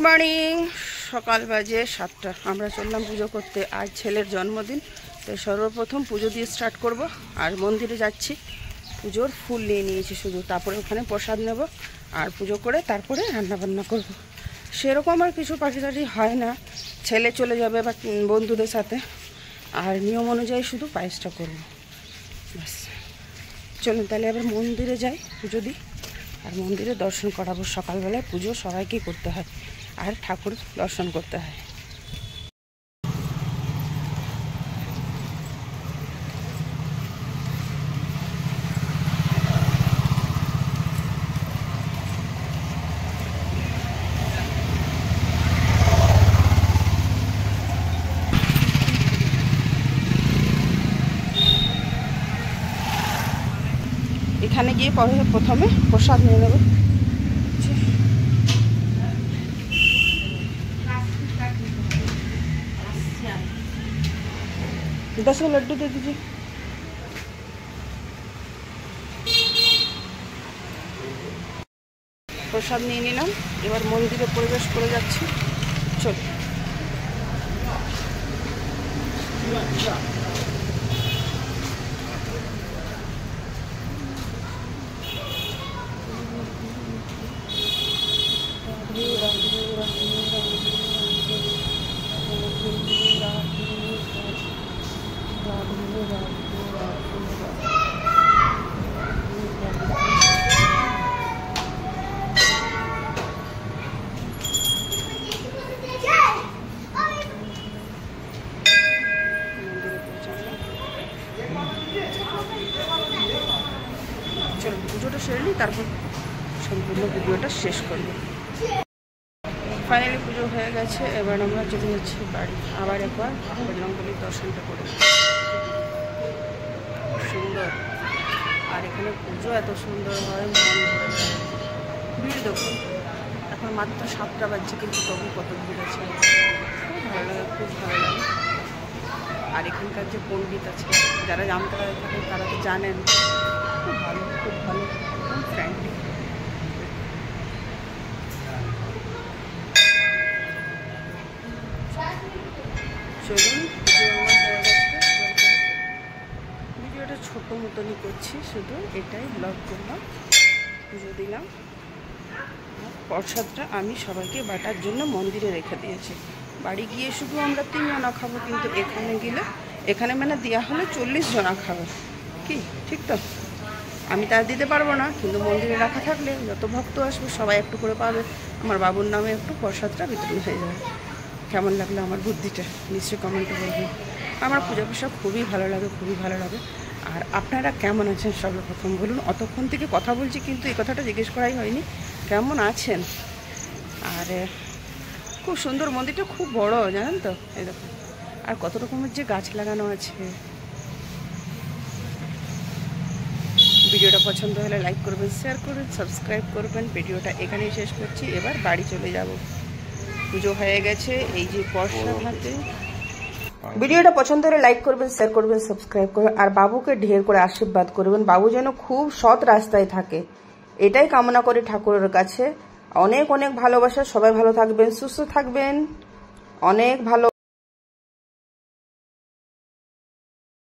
Morning, সকাল বাজে 7টা। আমরা চললাম পুজো করতে। আজ ছেলের জন্মদিন, তাই সর্বপ্রথম পুজো দিয়ে স্টার্ট করব। আর মন্দিরে যাচ্ছি, পুজোর ফুল নিয়ে নিয়েছি শুধু, তারপরে ওখানে প্রসাদ নেব আর পুজো করে তারপরে রান্নাবান্না করব। সেরকম আর কিছু পাখিটারি হয় না, ছেলে চলে যাবে বা বন্ধুদের সাথে, আর নিয়ম অনুযায়ী শুধু পায়েসটা করব ব্যাস। চলুন তাহলে এবার মন্দিরে যাই, পুজো দিই আর মন্দিরে দর্শন করাবো। সকালবেলায় পুজো সবাইকে করতে হয় আর ঠাকুর দর্শন করতে হয়। এখানে গিয়ে প্রথমে প্রসাদ নিয়ে নেব। 10 लड्डू दे दीजिए। প্রসাদ নিয়ে নিলাম, এবার মন্দিরে প্রবেশ করে যাচ্ছি। চল। চলো পুজোটা সেরে নিই, তারপর সম্পূর্ণ ভিডিওটা শেষ করবো। ফাইনালি পুজো হয়ে গেছে, এবার আমরা চলে যাচ্ছি বাড়ি। আবার একবার বজরংবলীর দর্শনটা করে। সুন্দর, আর এখানে পুজো এত সুন্দর হয়, ভিড় দেখুন। এখন মাত্র 7টা বাজছে, কিন্তু তবু কত ভিড় আছে। খুব ভালো লাগে, খুব ভালো লাগে। আর এখানকার যে পণ্ডিত আছে, যারা জামতলায় থাকে তারা তো জানেন, খুব ভালো, খুব ভালো, একদম ফ্রেন্ডলি। চলুন, ভিডিওটা ছোটো মতনই করছি, শুধু এটাই ব্লগ করলাম, পুজো দিলাম। প্রসাদটা আমি সবাইকে বাটার জন্য মন্দিরে রেখে দিয়েছি। বাড়ি গিয়ে শুধু আমরা 3 জনা খাবো, কিন্তু এখানে গেলে, এখানে মানে দেওয়া হলে 40 জনা খাবে। কি ঠিক তো? আমি তার দিতে পারবো না, কিন্তু মন্দিরে রাখা থাকলে যত ভক্ত আসবে সবাই একটু করে পাবে। আমার বাবুর নামে একটু প্রসাদটা বিতরণ হয়ে যাবে। কেমন লাগলো আমার বুদ্ধিটা নিশ্চয়ই কমেন্টে বলবেন। আমার পূজা পেশা খুবই ভালো লাগে, খুবই ভালো লাগে। আর আপনারা কেমন আছেন সর্বপ্রথম বলুন। অতক্ষণ থেকে কথা বলছি, কিন্তু এই কথাটা জিজ্ঞেস করাই হয়নি, কেমন আছেন। আর খুব সুন্দর মন্দিরটা, খুব বড়, জানেন তো। এই দেখুন, আর কত রকমের যে গাছ লাগানো আছে। ভিডিওটা পছন্দ হলে লাইক করবেন, শেয়ার করবেন, সাবস্ক্রাইব করবেন। ভিডিওটা এখানেই শেষ করছি, এবার বাড়ি চলে যাব। পুজো হয়ে গেছে, এই যে প্রসাদ হাতে। ভিডিওটা পছন্দ হলে লাইক করবেন, শেয়ার করবেন, সাবস্ক্রাইব করবেন। আর বাবুকে ঢের করে আশীর্বাদ করবেন, বাবু যেন খুব সৎ রাস্তায় থাকে, এটাই কামনা করি ঠাকুরের কাছে। অনেক অনেক ভালোবাসা, সবাই ভালো থাকবেন, সুস্থ থাকবেন, অনেক ভালো।